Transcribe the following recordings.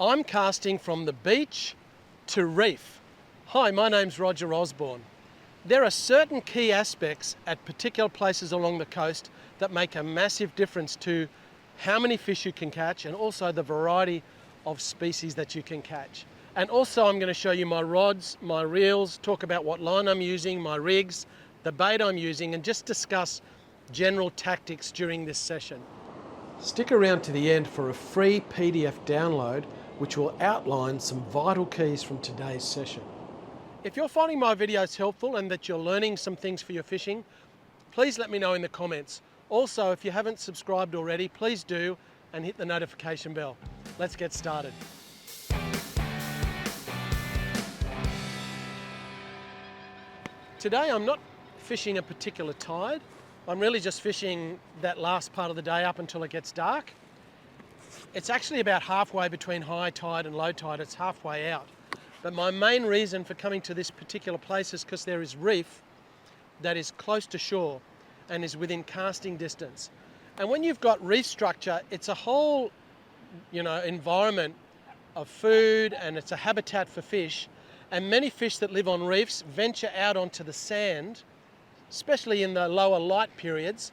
I'm casting from the beach to reef. Hi, my name's Roger Osborne. There are certain key aspects at particular places along the coast that make a massive difference to how many fish you can catch and also the variety of species that you can catch. And also I'm going to show you my rods, my reels, talk about what line I'm using, my rigs, the bait I'm using, and just discuss general tactics during this session. Stick around to the end for a free PDF download which will outline some vital keys from today's session. If you're finding my videos helpful and that you're learning some things for your fishing, please let me know in the comments. Also, if you haven't subscribed already, please do and hit the notification bell. Let's get started. Today I'm not fishing a particular tide. I'm really just fishing that last part of the day up until it gets dark. It's actually about halfway between high tide and low tide. It's halfway out. But my main reason for coming to this particular place is because there is reef that is close to shore and is within casting distance. And when you've got reef structure, it's a whole, environment of food, and it's a habitat for fish. And many fish that live on reefs venture out onto the sand, especially in the lower light periods.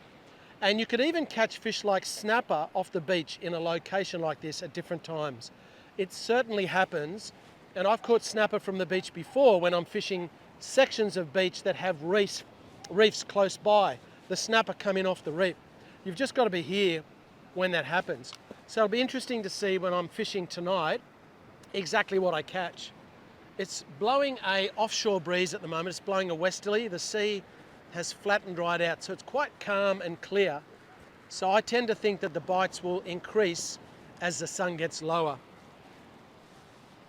And you could even catch fish like snapper off the beach in a location like this at different times. It certainly happens. And I've caught snapper from the beach before when I'm fishing sections of beach that have reefs close by. The snapper come in off the reef. You've just got to be here when that happens. So it'll be interesting to see when I'm fishing tonight exactly what I catch. It's blowing a offshore breeze at the moment. It's blowing a westerly. The sea has flattened right out, so it's quite calm and clear. So I tend to think that the bites will increase as the sun gets lower.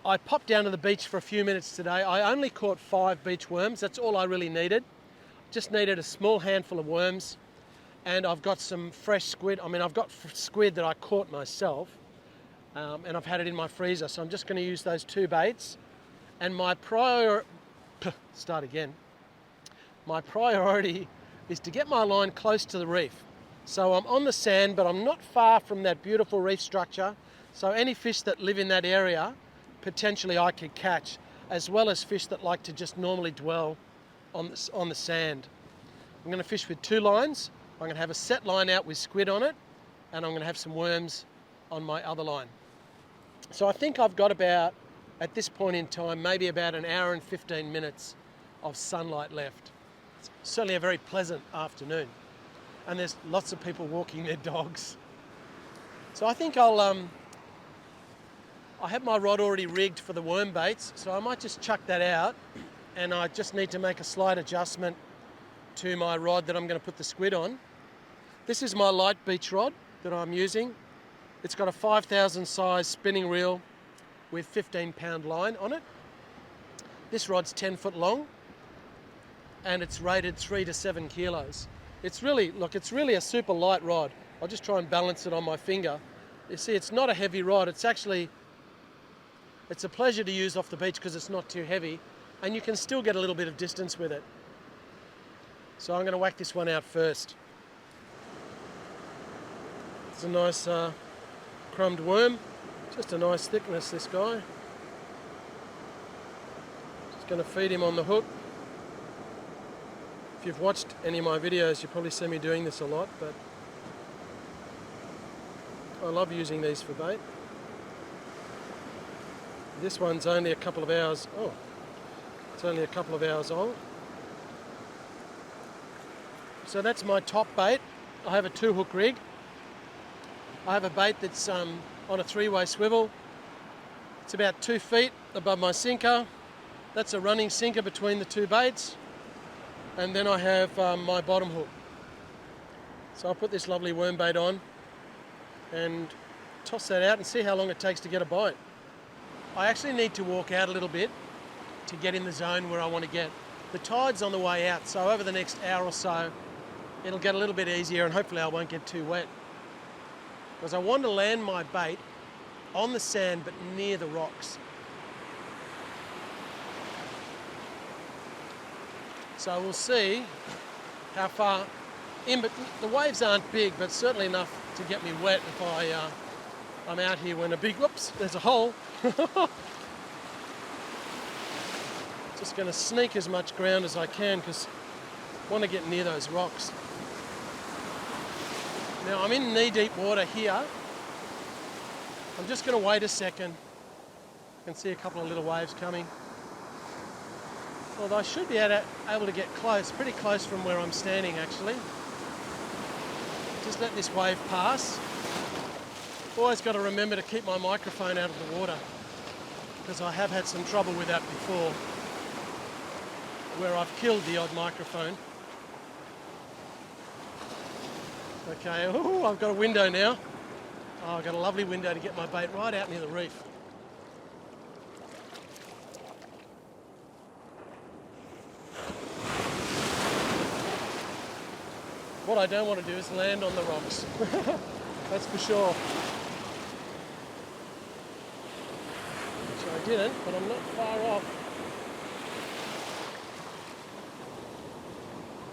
I popped down to the beach for a few minutes today. I only caught 5 beach worms. That's all I really needed. Just needed a small handful of worms, and I've got some fresh squid. I've got squid that I caught myself, and I've had it in my freezer. So I'm just going to use those 2 baits. And my priority is to get my line close to the reef. So I'm on the sand, but I'm not far from that beautiful reef structure. So any fish that live in that area, potentially I could catch, as well as fish that like to just normally dwell on the sand. I'm going to fish with 2 lines. I'm going to have a set line out with squid on it, and I'm going to have some worms on my other line. So I think I've got about, at this point in time, maybe about an hour and 15 minutes of sunlight left. It's certainly a very pleasant afternoon, and there's lots of people walking their dogs. So I think I have my rod already rigged for the worm baits, so I might just chuck that out, and I just need to make a slight adjustment to my rod that I'm going to put the squid on. This is my light beach rod that I'm using. It's got a 5,000 size spinning reel with 15-pound line on it. This rod's 10 foot long, and it's rated 3 to 7 kilos. It's really a super light rod. I'll just try and balance it on my finger. You see, it's not a heavy rod. It's a pleasure to use off the beach because it's not too heavy, and you can still get a little bit of distance with it. So I'm going to whack this one out first. It's a nice crumbed worm. Just a nice thickness, this guy. Just going to feed him on the hook. If you've watched any of my videos, you probably see me doing this a lot, but I love using these for bait. This one's only a couple of hours. Oh, it's only a couple of hours old. So that's my top bait. I have a 2-hook rig. I have a bait that's on a 3-way swivel. It's about 2 feet above my sinker. That's a running sinker between the 2 baits. And then I have my bottom hook. So I'll put this lovely worm bait on and toss that out and see how long it takes to get a bite. I actually need to walk out a little bit to get in the zone where I want to get. The tide's on the way out, so over the next hour or so, it'll get a little bit easier and hopefully I won't get too wet. Because I want to land my bait on the sand but near the rocks. So we'll see how far in, but the waves aren't big, but certainly enough to get me wet I'm out here when a big, whoops, there's a hole. Just going to sneak as much ground as I can because I want to get near those rocks. Now I'm in knee-deep water here. I'm just going to wait a second. I can see a couple of little waves coming. Although I should be able to get close, pretty close from where I'm standing actually. Just let this wave pass. Always got to remember to keep my microphone out of the water because I have had some trouble with that before, where I've killed the odd microphone. Okay, ooh, I've got a window now. Oh, I've got a lovely window to get my bait right out near the reef. What I don't want to do is land on the rocks. That's for sure. Which I didn't, but I'm not far off.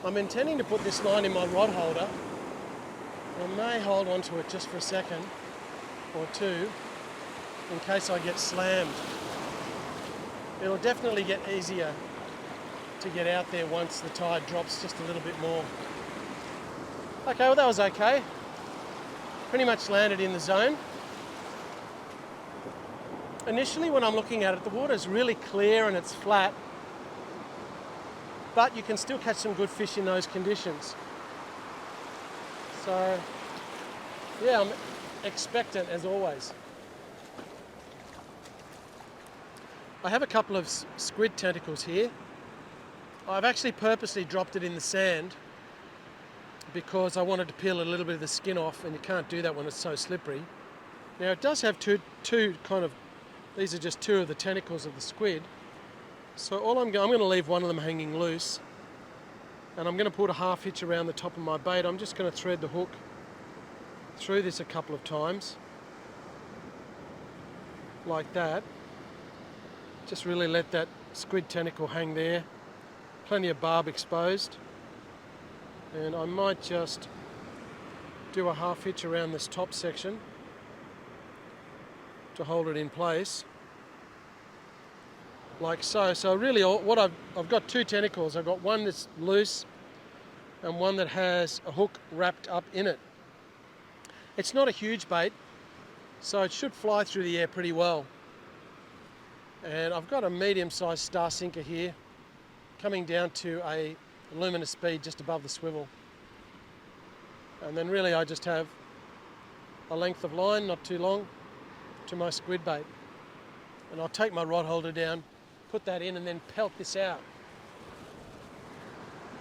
I'm intending to put this line in my rod holder. I may hold on to it just for a second or two in case I get slammed. It'll definitely get easier to get out there once the tide drops just a little bit more. Okay, well that was okay. Pretty much landed in the zone. Initially when I'm looking at it, the water's really clear and it's flat, but you can still catch some good fish in those conditions. So, yeah, I'm expectant as always. I have a couple of squid tentacles here. I've actually purposely dropped it in the sand because I wanted to peel a little bit of the skin off, and you can't do that when it's so slippery. Now it does have two kind of, these are just two of the tentacles of the squid. So I'm going to leave one of them hanging loose. And I'm going to put a half hitch around the top of my bait. I'm just going to thread the hook through this a couple of times, like that. Just really let that squid tentacle hang there. Plenty of barb exposed. And I might just do a half hitch around this top section to hold it in place, like so. So really what I've got two tentacles. I've got one that's loose and one that has a hook wrapped up in it. It's not a huge bait, so it should fly through the air pretty well. And I've got a medium-sized star sinker here coming down to a luminous speed just above the swivel. And then really I just have a length of line, not too long, to my squid bait. And I'll take my rod holder down, put that in, and then pelt this out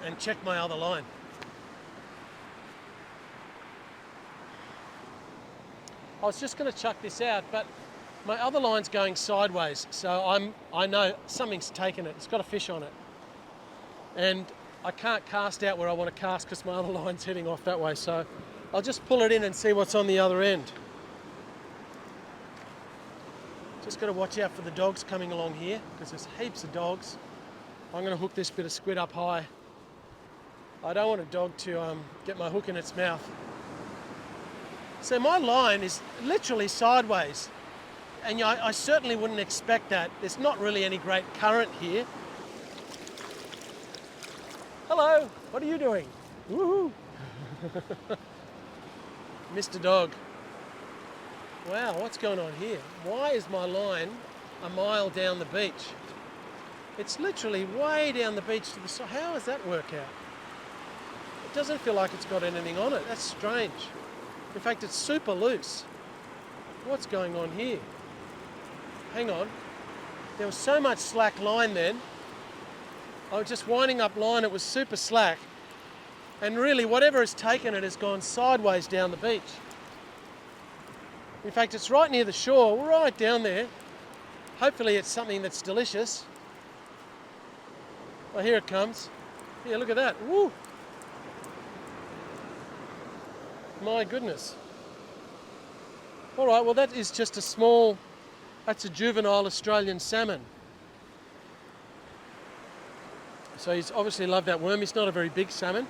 and check my other line. I was just going to chuck this out, but my other line's going sideways, so I know something's taken it. It's got a fish on it. And I can't cast out where I want to cast because my other line's heading off that way, so I'll just pull it in and see what's on the other end. Just got to watch out for the dogs coming along here because there's heaps of dogs. I'm going to hook this bit of squid up high. I don't want a dog to get my hook in its mouth. So my line is literally sideways, and I certainly wouldn't expect that. There's not really any great current here. Hello, what are you doing? Woohoo! Mr. Dog. Wow, what's going on here? Why is my line a mile down the beach? It's literally way down the beach to the side. How does that work out? It doesn't feel like it's got anything on it. That's strange. In fact, it's super loose. What's going on here? Hang on. There was so much slack line then. I was just winding up line, it was super slack. And really, whatever has taken it has gone sideways down the beach. In fact, it's right near the shore, right down there. Hopefully it's something that's delicious. Oh, here it comes. Yeah, look at that. Woo! My goodness. All right, well that is just a small, that's a juvenile Australian salmon. So he's obviously loved that worm. He's not a very big salmon.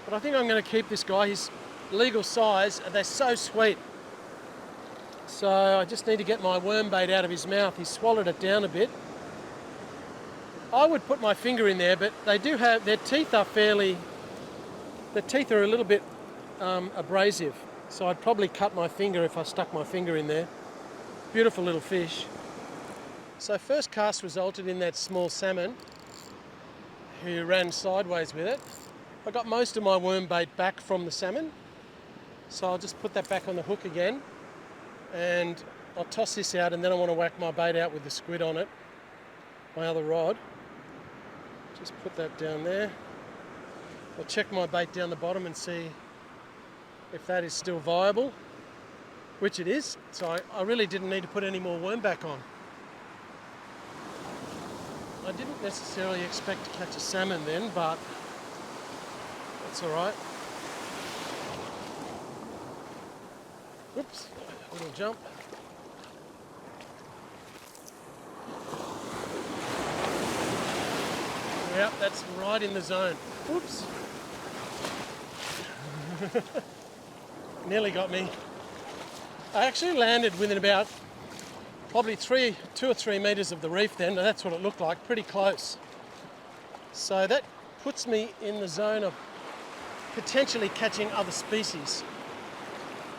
But I think I'm going to keep this guy. He's legal size, and they're so sweet. So I just need to get my worm bait out of his mouth. He swallowed it down a bit. I would put my finger in there, but they do have, their teeth are a little bit abrasive. So I'd probably cut my finger if I stuck my finger in there. Beautiful little fish. So first cast resulted in that small salmon who ran sideways with it. I got most of my worm bait back from the salmon. So I'll just put that back on the hook again. And I'll toss this out, and then I want to whack my bait out with the squid on it, my other rod. Just put that down there. I'll check my bait down the bottom and see if that is still viable, which it is. So I really didn't need to put any more worm back on. I didn't necessarily expect to catch a salmon then, but that's all right. Oops, little jump. Yep, that's right in the zone. Whoops. Nearly got me. I actually landed within about probably 2 or 3 metres of the reef then, and that's what it looked like, pretty close. So that puts me in the zone of potentially catching other species,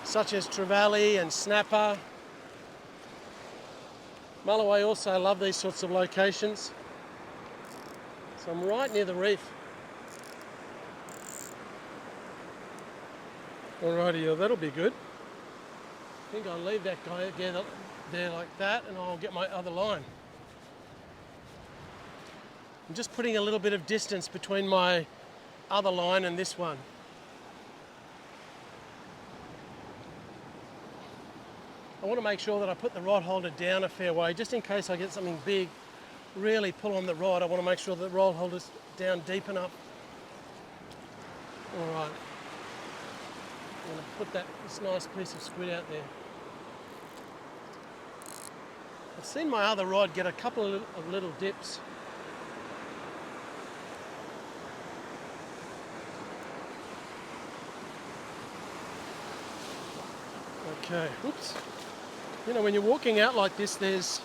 such as trevally and snapper. Mulloway also love these sorts of locations. So I'm right near the reef. Alrighty, that'll be good. I think I'll leave that guy there like that, and I'll get my other line. I'm just putting a little bit of distance between my other line and this one. I want to make sure that I put the rod holder down a fair way, just in case I get something big, really pull on the rod. I want to make sure that the rod holder's down deep enough. All right. I'm going to put this nice piece of squid out there. I've seen my other rod get a couple of little dips. Okay, oops. You know, when you're walking out like this, there's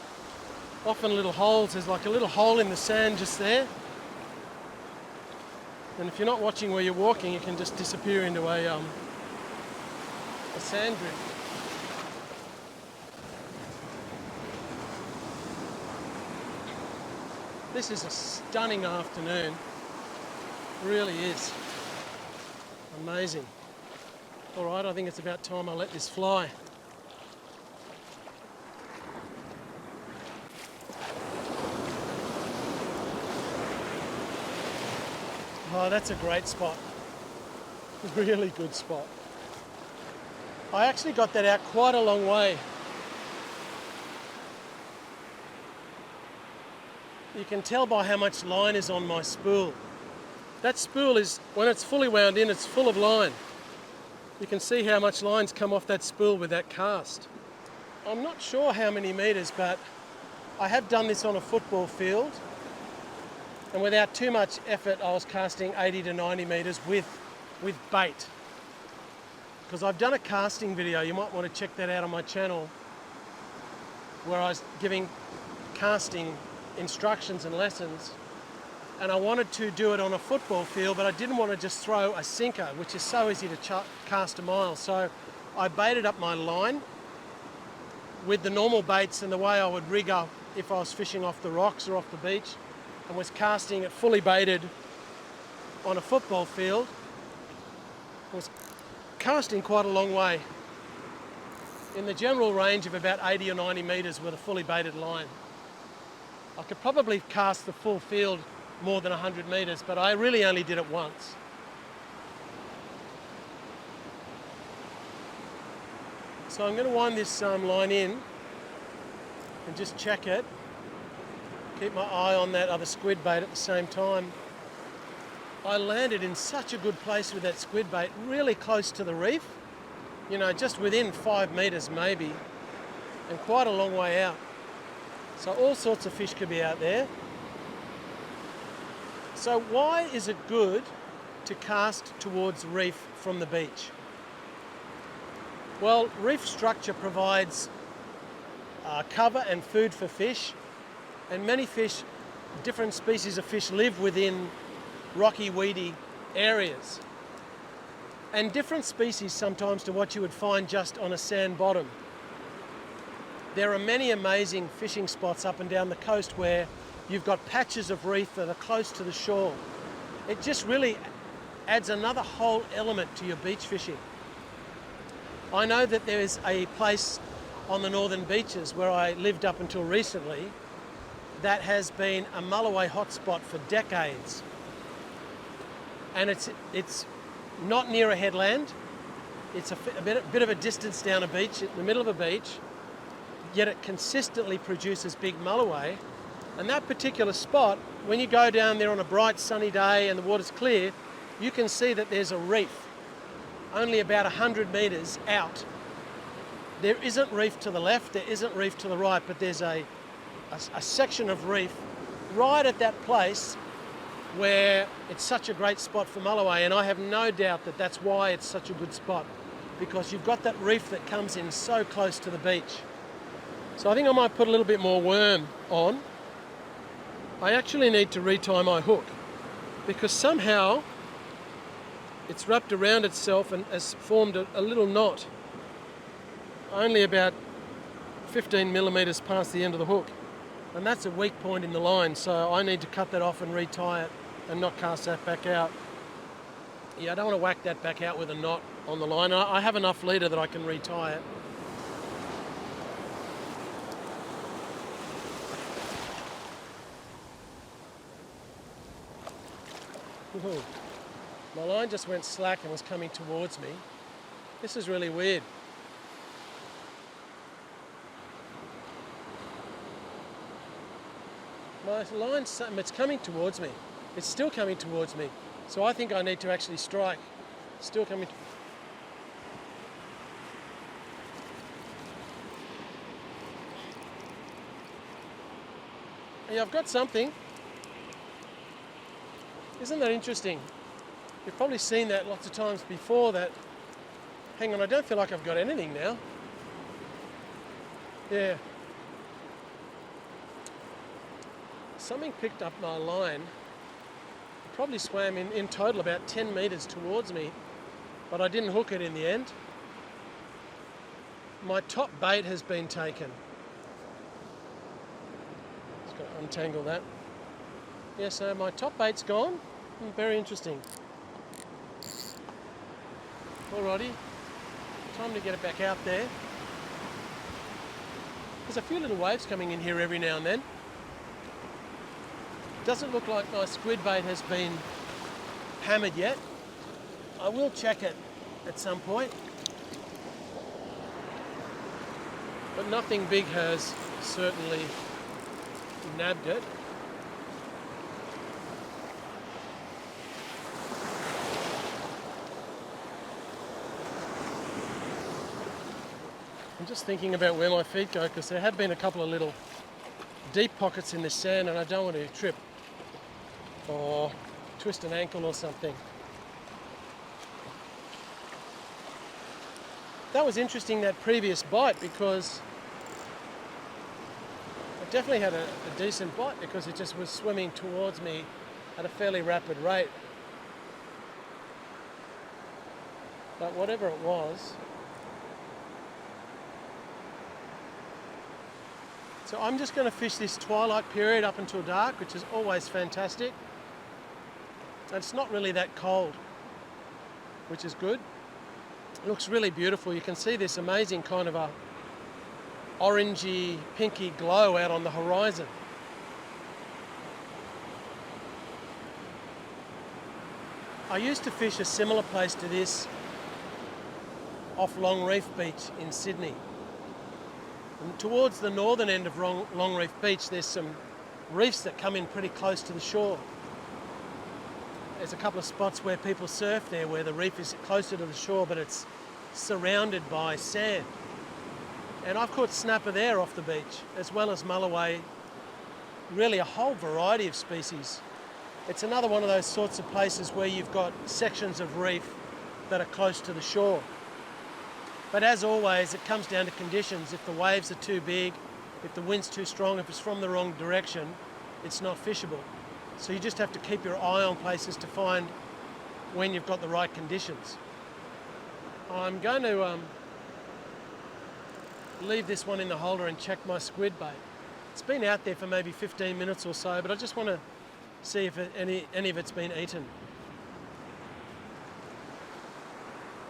often little holes. There's like a little hole in the sand just there. And if you're not watching where you're walking, you can just disappear into a sand drift. This is a stunning afternoon. It really is. Amazing. All right, I think it's about time I let this fly. Oh, that's a great spot. Really good spot. I actually got that out quite a long way. You can tell by how much line is on my spool. That spool is, when it's fully wound in, it's full of line. You can see how much line's come off that spool with that cast. I'm not sure how many metres, but I have done this on a football field, and without too much effort I was casting 80 to 90 metres with bait. Because I've done a casting video, you might want to check that out on my channel, where I was giving casting instructions and lessons, and I wanted to do it on a football field, but I didn't want to just throw a sinker, which is so easy to cast a mile. So I baited up my line with the normal baits and the way I would rig up if I was fishing off the rocks or off the beach, and was casting it fully baited on a football field. I was casting quite a long way, in the general range of about 80 or 90 metres with a fully baited line. I could probably cast the full field more than 100 metres, but I really only did it once. So I'm going to wind this line in and just check it. Keep my eye on that other squid bait at the same time. I landed in such a good place with that squid bait, really close to the reef, you know, just within 5 metres maybe, and quite a long way out. So all sorts of fish could be out there. So why is it good to cast towards reef from the beach? Well, reef structure provides cover and food for fish, and many fish, different species of fish, live within rocky, weedy areas. And different species sometimes to what you would find just on a sand bottom. There are many amazing fishing spots up and down the coast where you've got patches of reef that are close to the shore. It just really adds another whole element to your beach fishing. I know that there is a place on the northern beaches where I lived up until recently that has been a Mulloway hotspot for decades. And it's not near a headland. It's a bit of a distance down a beach, in the middle of a beach, yet it consistently produces big Mulloway. And that particular spot, when you go down there on a bright sunny day and the water's clear, you can see that there's a reef only about 100 metres out. There isn't reef to the left, there isn't reef to the right, but there's a section of reef right at that place where it's such a great spot for Mulloway, and I have no doubt that that's why it's such a good spot, because you've got that reef that comes in so close to the beach. So I think I might put a little bit more worm on. I actually need to retie my hook because somehow it's wrapped around itself and has formed a little knot only about 15 millimetres past the end of the hook. And that's a weak point in the line, so I need to cut that off and retie it and not cast that back out. Yeah, I don't want to whack that back out with a knot on the line. I have enough leader that I can retie it. Ooh. My line just went slack and was coming towards me. This is really weird. My line, it's coming towards me. It's still coming towards me. So I think I need to actually strike. It's still coming. Yeah, I've got something. Isn't that interesting? You've probably seen that lots of times before that. Hang on, I don't feel like I've got anything now. Yeah. Something picked up my line. It probably swam in total about 10 metres towards me, but I didn't hook it in the end. My top bait has been taken. Just got to untangle that. Yeah, so my top bait's gone. Very interesting. Alrighty, time to get it back out there. There's a few little waves coming in here every now and then. Doesn't look like my squid bait has been hammered yet. I will check it at some point. But nothing big has certainly nabbed it. I'm just thinking about where my feet go because there have been a couple of little deep pockets in the sand and I don't want to trip or twist an ankle or something. That was interesting, that previous bite, because I definitely had a decent bite because it just was swimming towards me at a fairly rapid rate. But whatever it was. So I'm just going to fish this twilight period up until dark, which is always fantastic. And it's not really that cold, which is good. It looks really beautiful. You can see this amazing kind of a orangey, pinky glow out on the horizon. I used to fish a similar place to this off Long Reef Beach in Sydney. And towards the northern end of Long Reef Beach, there's some reefs that come in pretty close to the shore. There's a couple of spots where people surf there where the reef is closer to the shore, but it's surrounded by sand. And I've caught snapper there off the beach, as well as Mulloway, really a whole variety of species. It's another one of those sorts of places where you've got sections of reef that are close to the shore. But as always, it comes down to conditions. If the waves are too big if the wind's too strong, if it's from the wrong direction, it's not fishable. So you just have to keep your eye on places to find when you've got the right conditions. I'm going to leave this one in the holder and check my squid bait. It's been out there for maybe 15 minutes or so, but I just want to see if any of it's been eaten.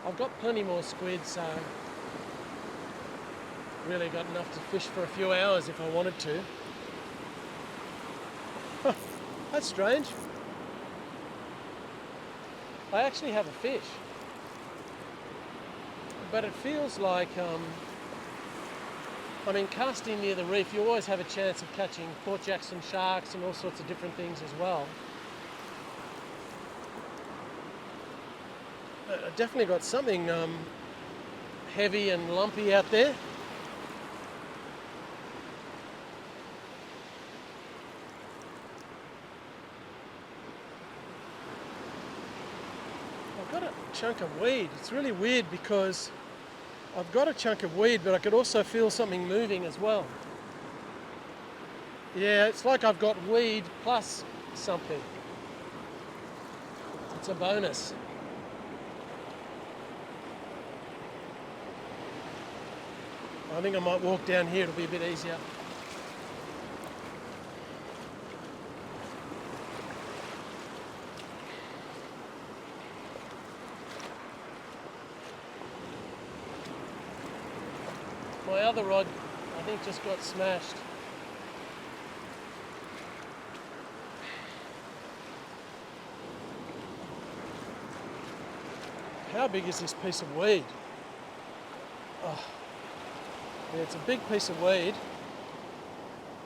I've got plenty more squid, so really got enough to fish for a few hours if I wanted to. Huh, that's strange. I actually have a fish, but it feels like, I mean, casting near the reef, you always have a chance of catching Port Jackson sharks and all sorts of different things as well. I definitely got something heavy and lumpy out there. I've got a chunk of weed. It's really weird because I've got a chunk of weed, but I could also feel something moving as well. Yeah, it's like I've got weed plus something. It's a bonus. I think I might walk down here, it'll be a bit easier. My other rod, I think, just got smashed. How big is this piece of weed? Oh. Yeah, it's a big piece of weed.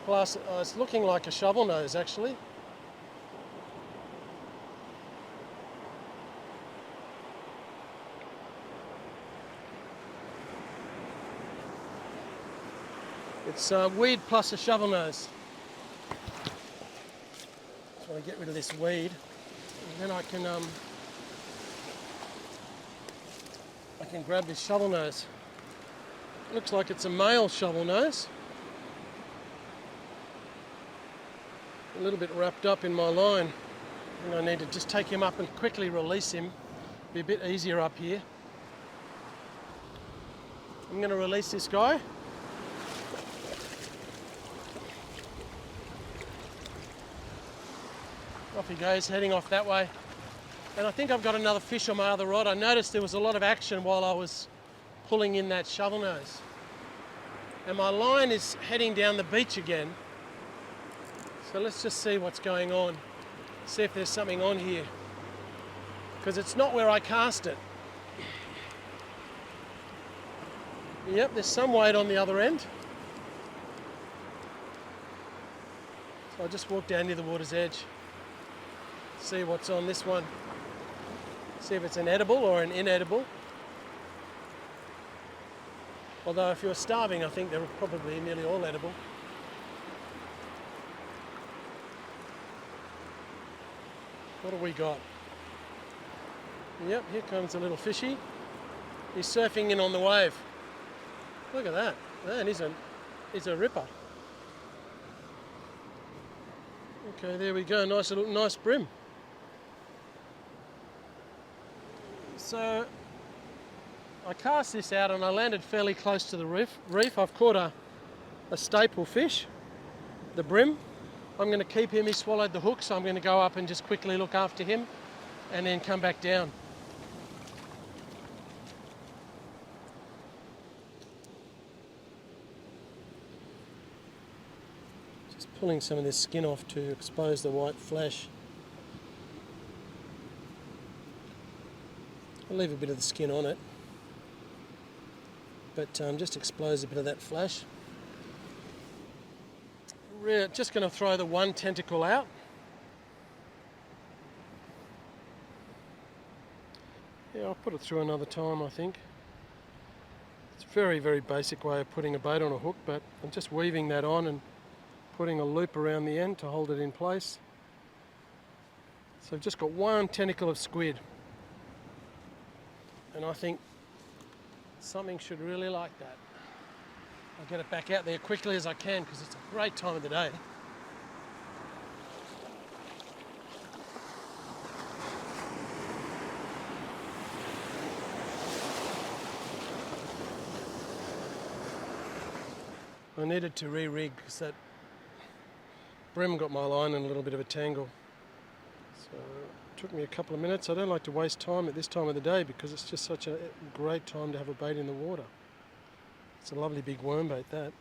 Plus, it's looking like a shovel nose, actually. It's weed plus a shovel nose. Just want to get rid of this weed, and then I can grab this shovel nose. Looks like it's a male shovel nose. A little bit wrapped up in my line. And I need to just take him up and quickly release him. Be a bit easier up here. I'm going to release this guy. Off he goes, heading off that way. And I think I've got another fish on my other rod. I noticed there was a lot of action while I was pulling in that shovel nose. And my line is heading down the beach again. So let's just see what's going on. See if there's something on here. Because it's not where I cast it. Yep, there's some weight on the other end. So I'll just walk down near the water's edge. See what's on this one. See if it's an edible or an inedible. Although if you're starving, I think they're probably nearly all edible. What have we got? Yep, here comes a little fishy. He's surfing in on the wave. Look at that. Man, he's a ripper. Okay, there we go. Nice brim. So I cast this out and I landed fairly close to the reef. I've caught a staple fish, the brim. I'm going to keep him. He swallowed the hook, so I'm going to go up and just quickly look after him and then come back down. Just pulling some of this skin off to expose the white flesh. I'll leave a bit of the skin on it, but just expose a bit of that flesh. Just going to throw the one tentacle out. Yeah, I'll put it through another time, I think. It's a very, very basic way of putting a bait on a hook, but I'm just weaving that on and putting a loop around the end to hold it in place. So I've just got one tentacle of squid. And I think something should really like that. I'll get it back out there quickly as I can because it's a great time of the day. I needed to re-rig because that brim got my line in a little bit of a tangle. So it took me a couple of minutes. I don't like to waste time at this time of the day because it's just such a great time to have a bait in the water. It's a lovely big worm bait, that.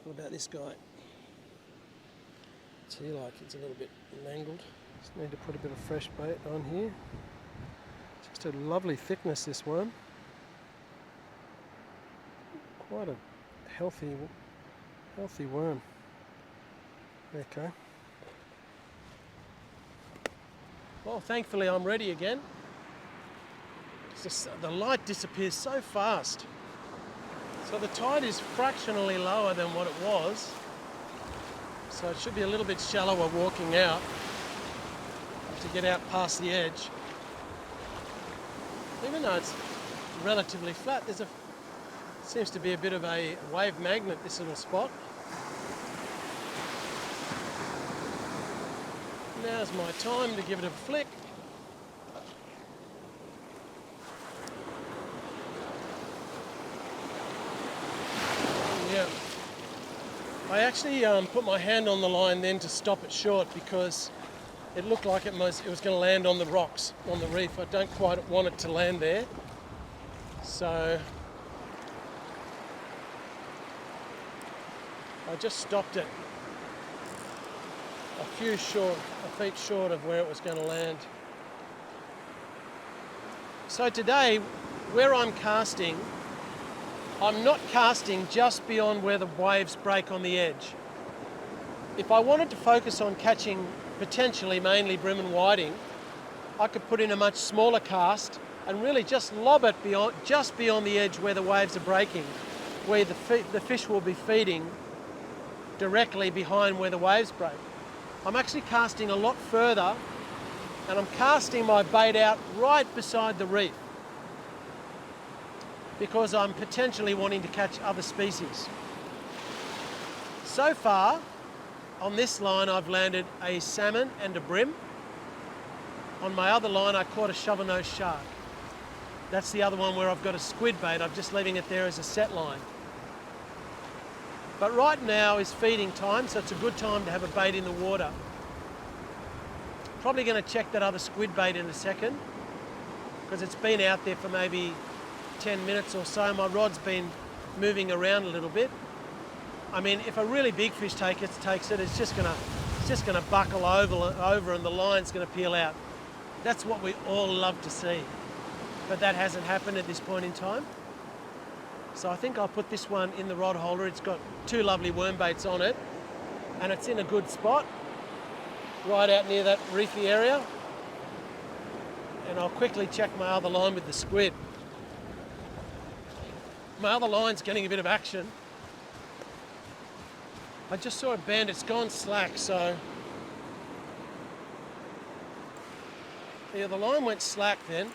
What about this guy? See, like it's a little bit mangled. Just need to put a bit of fresh bait on here. Just a lovely thickness, this worm. Quite a healthy worm. Okay. Well, thankfully I'm ready again. The light disappears so fast. So the tide is fractionally lower than what it was. So it should be a little bit shallower walking out to get out past the edge. Even though it's relatively flat, seems to be a bit of a wave magnet, this little spot. Now's my time to give it a flick. Yeah. I actually put my hand on the line then to stop it short because it looked like it was going to land on the rocks on the reef. I don't quite want it to land there. So I just stopped it a few feet short of where it was going to land. So today, where I'm casting, I'm not casting just beyond where the waves break on the edge. If I wanted to focus on catching potentially mainly brim and whiting, I could put in a much smaller cast and really just lob it just beyond the edge where the waves are breaking, where the fish will be feeding directly behind where the waves break. I'm actually casting a lot further, and I'm casting my bait out right beside the reef because I'm potentially wanting to catch other species. So far, on this line I've landed a salmon and a brim. On my other line I caught a shovel-nosed shark. That's the other one where I've got a squid bait. I'm just leaving it there as a set line. But right now is feeding time, so it's a good time to have a bait in the water. Probably going to check that other squid bait in a second because it's been out there for maybe 10 minutes or so. My rod's been moving around a little bit. I mean, if a really big fish takes it, it's just going to buckle over and the line's going to peel out. That's what we all love to see. But that hasn't happened at this point in time. So I think I'll put this one in the rod holder. It's got two lovely worm baits on it and it's in a good spot right out near that reefy area. And I'll quickly check my other line with the squid. My other line's getting a bit of action. I just saw it bend, it's gone slack, so yeah, the line went slack then.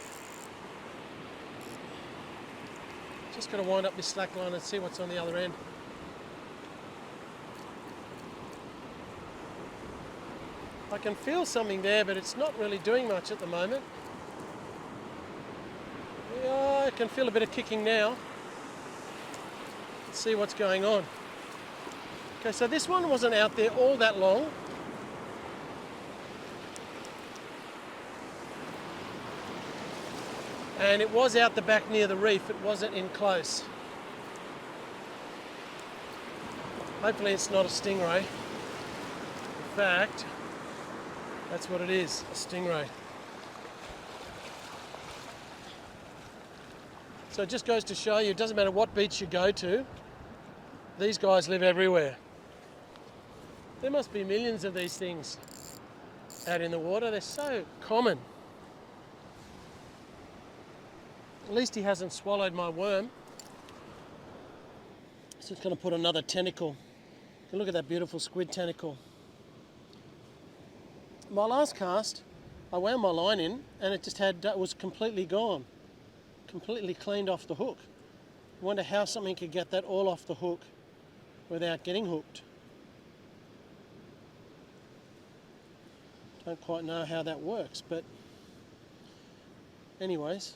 Just going to wind up this slack line and see what's on the other end. I can feel something there, but it's not really doing much at the moment. Yeah, I can feel a bit of kicking now. Let's see what's going on. Okay, so this one wasn't out there all that long. And it was out the back near the reef, it wasn't in close. Hopefully it's not a stingray. In fact, that's what it is, a stingray. So it just goes to show you, it doesn't matter what beach you go to, these guys live everywhere. There must be millions of these things out in the water, they're so common. At least he hasn't swallowed my worm. So it's going to put another tentacle. Look at that beautiful squid tentacle. My last cast, I wound my line in and it was completely gone. Completely cleaned off the hook. I wonder how something could get that all off the hook without getting hooked. Don't quite know how that works, but anyways.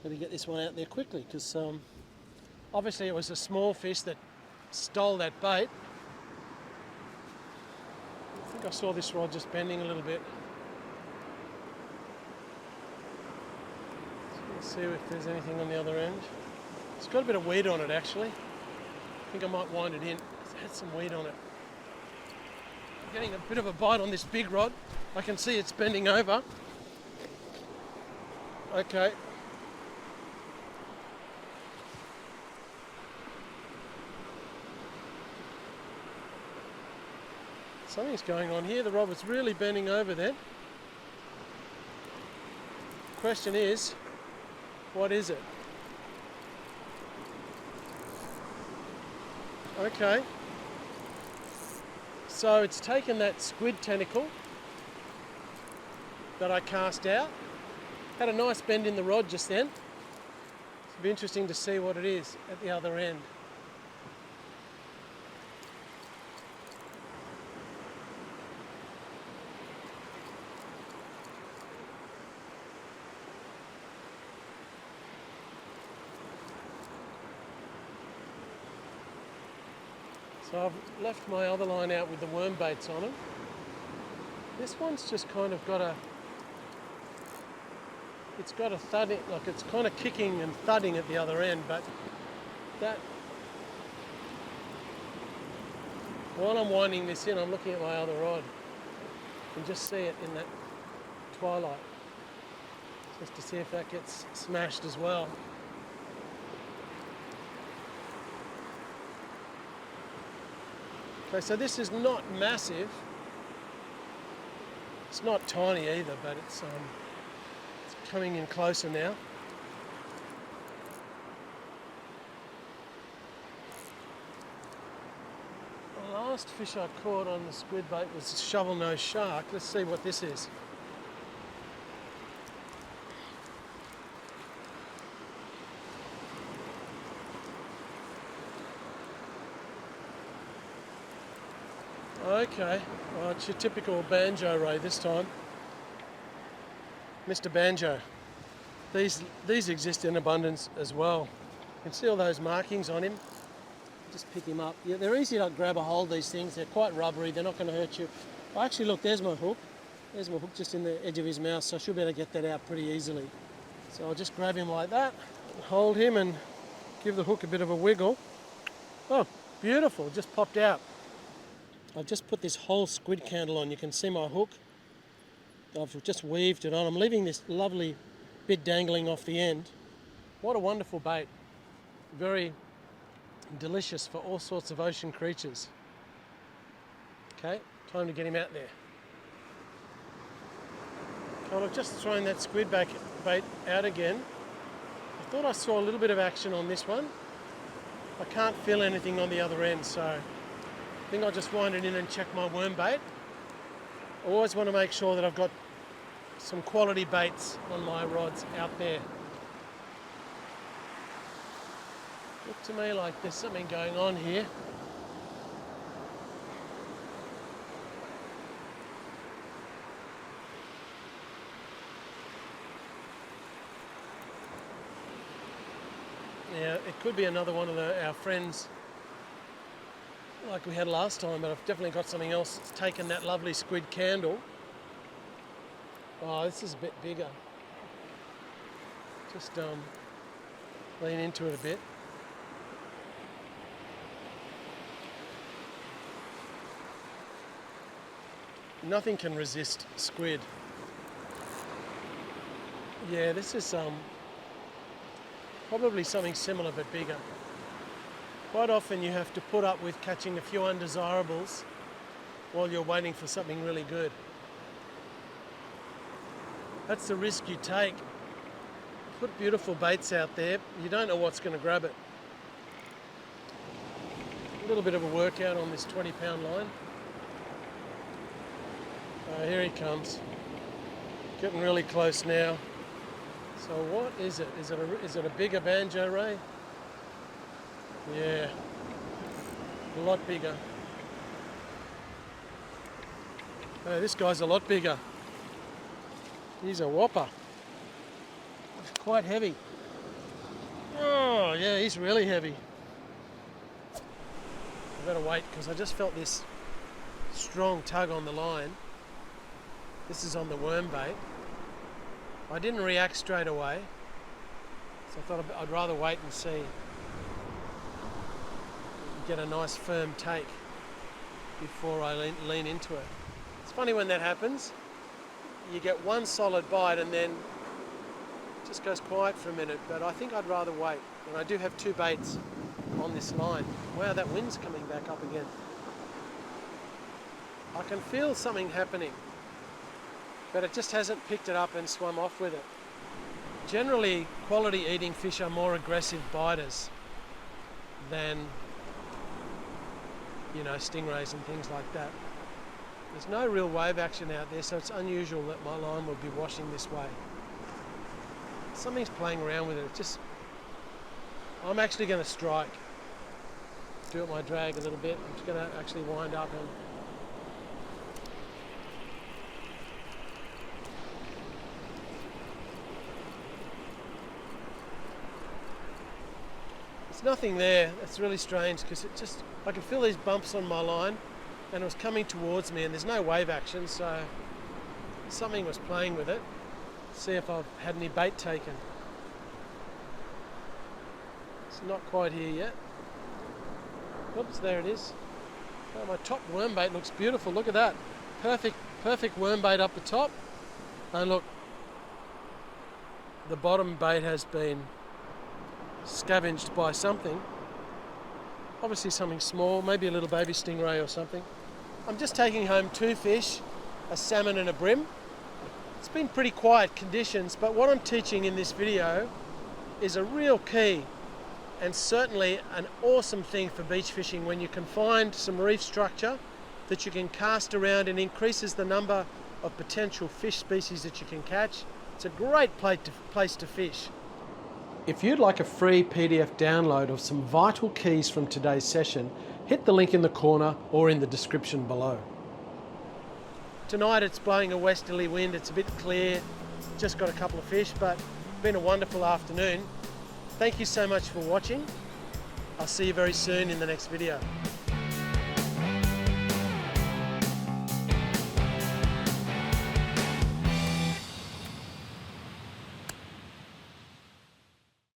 Better get this one out there quickly, because obviously it was a small fish that stole that bait. I think I saw this rod just bending a little bit. So let's see if there's anything on the other end. It's got a bit of weed on it actually. I think I might wind it in. It's had some weed on it. I'm getting a bit of a bite on this big rod. I can see it's bending over. Okay. Something's going on here. The rod was really bending over there. Question is, what is it? Okay. So it's taken that squid tentacle that I cast out. Had a nice bend in the rod just then. It'll be interesting to see what it is at the other end. So I've left my other line out with the worm baits on it. This one's just kind of got a, it's got a thudding, like it's kind of kicking and thudding at the other end, but that, while I'm winding this in, I'm looking at my other rod. You can just see it in that twilight, just to see if that gets smashed as well. Okay, so this is not massive. It's not tiny either, but it's coming in closer now. The last fish I caught on the squid bait was a shovel-nosed shark. Let's see what this is. Okay, well, it's your typical banjo ray this time. Mr. Banjo. These exist in abundance as well. You can see all those markings on him. Just pick him up. Yeah, they're easy to grab a hold of these things. They're quite rubbery. They're not going to hurt you. Oh, actually, look, there's my hook. There's my hook just in the edge of his mouth, so I should be able to get that out pretty easily. So I'll just grab him like that, hold him and give the hook a bit of a wiggle. Oh, beautiful, just popped out. I've just put this whole squid candle on. You can see my hook. I've just weaved it on. I'm leaving this lovely bit dangling off the end. What a wonderful bait. Very delicious for all sorts of ocean creatures. Okay, time to get him out there. Well, I've just thrown that squid bait out again. I thought I saw a little bit of action on this one. I can't feel anything on the other end, so I think I'll just wind it in and check my worm bait. I always want to make sure that I've got some quality baits on my rods out there. Look to me like there's something going on here. Yeah, it could be another one of our friends like we had last time, but I've definitely got something else that's taken that lovely squid candle. Oh, this is a bit bigger. Just lean into it a bit. Nothing can resist squid. Yeah, this is probably something similar but bigger. Quite often you have to put up with catching a few undesirables while you're waiting for something really good. That's the risk you take. Put beautiful baits out there, you don't know what's going to grab it. A little bit of a workout on this 20-pound line. Here he comes. Getting really close now. So what is it? Is it a bigger banjo ray? Yeah, a lot bigger. Oh, this guy's a lot bigger. He's a whopper. He's quite heavy. Oh yeah, he's really heavy. I better wait because I just felt this strong tug on the line. This is on the worm bait. I didn't react straight away, so I thought I'd rather wait and see. Get a nice firm take before I lean into it. It's funny when that happens. You get one solid bite and then it just goes quiet for a minute, but I think I'd rather wait. And I do have two baits on this line. Wow, that wind's coming back up again. I can feel something happening, but it just hasn't picked it up and swum off with it. Generally, quality eating fish are more aggressive biters than, you know, stingrays and things like that. There's no real wave action out there, so it's unusual that my line would be washing this way. Something's playing around with it. I'm actually going to strike. Do it my drag a little bit. I'm just going to actually wind up and there's nothing there. It's really strange because I can feel these bumps on my line and it was coming towards me and there's no wave action, so something was playing with it. See if I've had any bait taken. It's not quite here yet. Oops, there it is. Oh, my top worm bait looks beautiful. Look at that. Perfect worm bait up the top. And look, the bottom bait has been scavenged by something. Obviously something small, maybe a little baby stingray or something. I'm just taking home two fish, a salmon and a brim. It's been pretty quiet conditions, but what I'm teaching in this video is a real key and certainly an awesome thing for beach fishing when you can find some reef structure that you can cast around and increases the number of potential fish species that you can catch. It's a great place to fish. If you'd like a free PDF download of some vital keys from today's session, hit the link in the corner or in the description below. Tonight it's blowing a westerly wind, it's a bit clear, just got a couple of fish, but it's been a wonderful afternoon. Thank you so much for watching. I'll see you very soon in the next video.